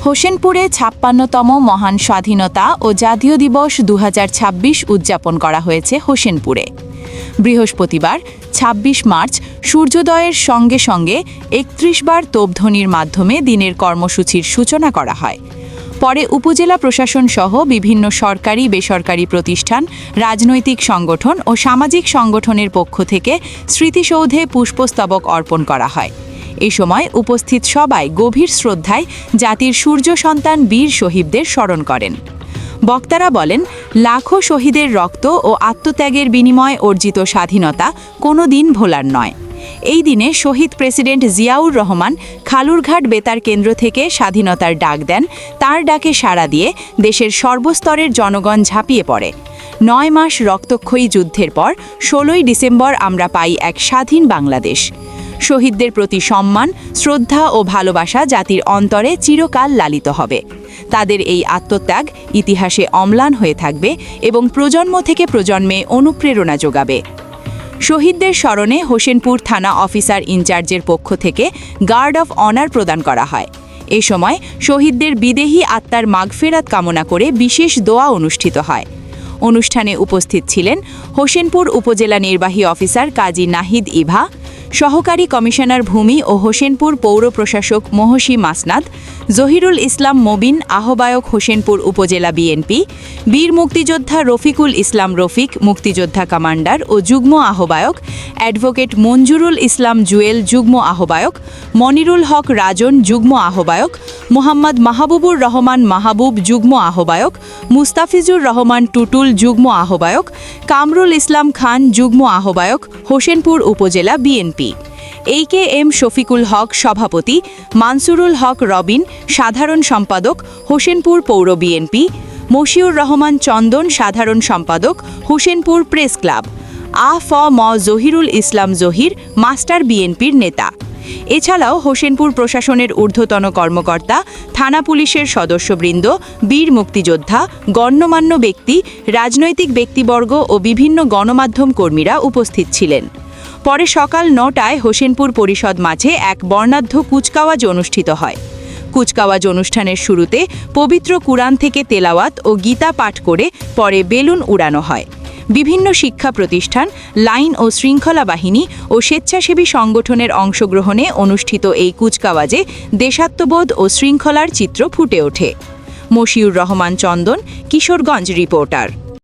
হোসেনপুরে ৫৬তম মহান স্বাধীনতা ও জাতীয় দিবস ২০২৬ উদযাপন করা হয়েছে হোসেনপুরে। বৃহস্পতিবার ২৬ মার্চ সূর্যোদয়ের সঙ্গে সঙ্গে ৩১ বার তোপধ্বনির মাধ্যমে দিনের কর্মসূচির সূচনা করা হয়। পরে উপজেলা প্রশাসন সহ বিভিন্ন সরকারি বেসরকারি প্রতিষ্ঠান, রাজনৈতিক সংগঠন ও সামাজিক সংগঠনের পক্ষ থেকে স্মৃতিসৌধে পুষ্পস্তবক অর্পণ করা হয়। এ সময় উপস্থিত সবাই গভীর শ্রদ্ধায় জাতির সূর্য সন্তান বীর শহীদদের স্মরণ করেন। বক্তারা বলেন, লাখো শহীদের রক্ত ও আত্মত্যাগের বিনিময়ে অর্জিত স্বাধীনতা কোনো দিন ভোলার নয়। এই দিনে শহীদ প্রেসিডেন্ট জিয়াউর রহমান খালুরঘাট বেতার কেন্দ্র থেকে স্বাধীনতার ডাক দেন। তার ডাকে সাড়া দিয়ে দেশের সর্বস্তরের জনগণ ঝাঁপিয়ে পড়ে। ৯ মাস রক্তক্ষয়ী যুদ্ধের পর ১৬ই ডিসেম্বর আমরা পাই এক স্বাধীন বাংলাদেশ। শহীদদের প্রতি সম্মান, শ্রদ্ধা ও ভালোবাসা জাতির অন্তরে চিরকাল লালিত হবে। তাদের এই আত্মত্যাগ ইতিহাসে অম্লান হয়ে থাকবে এবং প্রজন্ম থেকে প্রজন্মে অনুপ্রেরণা যোগাবে। শহীদদের স্মরণে হোসেনপুর থানা অফিসার ইনচার্জের পক্ষ থেকে গার্ড অফ অনার প্রদান করা হয়। এ সময় শহীদদের বিদেহী আত্মার মাগফেরাত কামনা করে বিশেষ দোয়া অনুষ্ঠিত হয়। অনুষ্ঠানে উপস্থিত ছিলেন হোসেনপুর উপজেলা নির্বাহী অফিসার কাজী নাহিদ ইভা, সহকারী কমিশনার ভূমি ও হোসেনপুর পৌর প্রশাসক মহসী মাসনাদ, জহিরুল ইসলাম মবিন, আহ্বায়ক হোসেনপুর উপজেলা বিএনপি, বীর মুক্তিযোদ্ধা রফিকুল ইসলাম রফিক, মুক্তিযোদ্ধা কমান্ডার ও যুগ্ম আহ্বায়ক, অ্যাডভোকেট মঞ্জুরুল ইসলাম জুয়েল, যুগ্ম আহ্বায়ক, মনিরুল হক রাজন, যুগ্ম আহ্বায়ক, মোহাম্মদ মাহবুবুর রহমান মাহবুব, যুগ্ম আহ্বায়ক, মুস্তাফিজুর রহমান টুটুল, যুগ্ম আহ্বায়ক, কামরুল ইসলাম খান, যুগ্ম আহ্বায়ক, হোসেনপুর উপজেলা বিএনপি, AKM শফিকুল হক সভাপতি, মানসুরুল হক রবিন সাধারণ সম্পাদক, হোসেনপুর পৌর বিএনপি, মশিউর রহমান চন্দন সাধারণ সম্পাদক, হোসেনপুর প্রেস ক্লাব, ম জহিরুল ইসলাম জহির মাস্টার বিএনপির নেতা। এছাড়াও হোসেনপুর প্রশাসনের ঊর্ধ্বতন কর্মকর্তা, থানা পুলিশের সদস্যবৃন্দ, বীর মুক্তিযোদ্ধা, গণ্যমান্য ব্যক্তি, রাজনৈতিক ব্যক্তিবর্গ ও বিভিন্ন গণমাধ্যম কর্মীরা উপস্থিত ছিলেন। পরে সকাল ৯টায় হোসেনপুর পরিষদ মাঠে এক বর্ণাঢ্য কুচকাওয়াজ অনুষ্ঠিত হয়। কুচকাওয়াজ অনুষ্ঠানের শুরুতে পবিত্র কুরআন থেকে তেলাওয়াত ও গীতা পাঠ করে পরে বেলুন উড়ানো হয়। বিভিন্ন শিক্ষা প্রতিষ্ঠান, লাইন ও শৃঙ্খলা বাহিনী ও স্বেচ্ছাসেবী সংগঠনের অংশগ্রহণে অনুষ্ঠিত এই কুচকাওয়াজে দেশাত্মবোধ ও শৃঙ্খলার চিত্র ফুটে ওঠে। মশিউর রহমান চন্দন, কিশোরগঞ্জ রিপোর্টার।